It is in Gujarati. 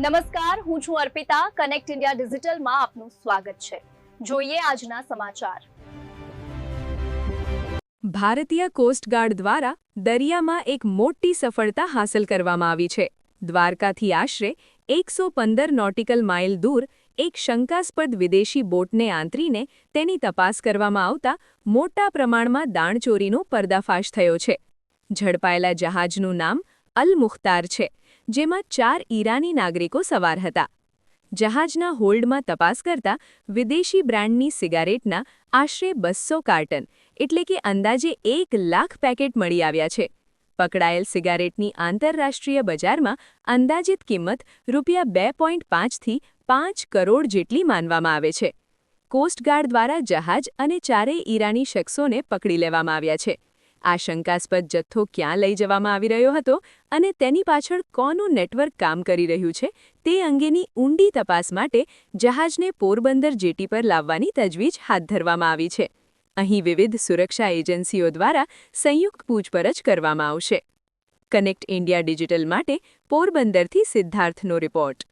નમસ્કાર, હું છું અર્પિતા. કનેક્ટ ઇન્ડિયા ડિજિટલમાં આપનું સ્વાગત છે. જોઈએ આજના સમાચાર. ભારતીય કોસ્ટગાર્ડ દ્વારા દરિયામાં એક મોટી સફળતા હાંસલ કરવામાં આવી છે. દ્વારકાથી આશરે 115 નોટિકલ માઇલ દૂર એક શંકાસ્પદ વિદેશી બોટને આંતરીને તેની તપાસ કરવામાં આવતા મોટા પ્રમાણમાં દાણચોરીનો પર્દાફાશ થયો છે. ઝડપાયેલા જહાજનું નામ અલ મુખ્તાર છે, જેમાં 4 ઈરાની નાગરિકો સવાર હતા. જહાજના હોલ્ડમાં તપાસ કરતા વિદેશી બ્રાન્ડની સિગારેટના આશરે 200 કાર્ટન એટલે કે અંદાજે 1 લાખ પેકેટ મળી આવ્યા છે. પકડાયેલ સિગારેટની આંતરરાષ્ટ્રીય બજારમાં અંદાજિત કિંમત ₹2.5 થી 5 કરોડ જેટલી માનવામાં આવે છે. કોસ્ટગાર્ડ દ્વારા જહાજ અને 4 ઈરાની શખ્સોને પકડી લેવામાં આવ્યા છે. આ શંકાસ્પદ જથ્થો ક્યાં લઈ જવામાં આવી રહ્યો હતો અને તેની પાછળ કોનું નેટવર્ક કામ કરી રહ્યું છે તે અંગેની ઊંડી તપાસ માટે જહાજને પોરબંદર જેટી પર લાવવાની તજવીજ હાથ ધરવામાં આવી છે. અહીં વિવિધ સુરક્ષા એજન્સીઓ દ્વારા સંયુક્ત પૂછપરછ કરવામાં આવશે. કનેક્ટ ઇન્ડિયા ડિજિટલ માટે પોરબંદરથી સિદ્ધાર્થનો રિપોર્ટ.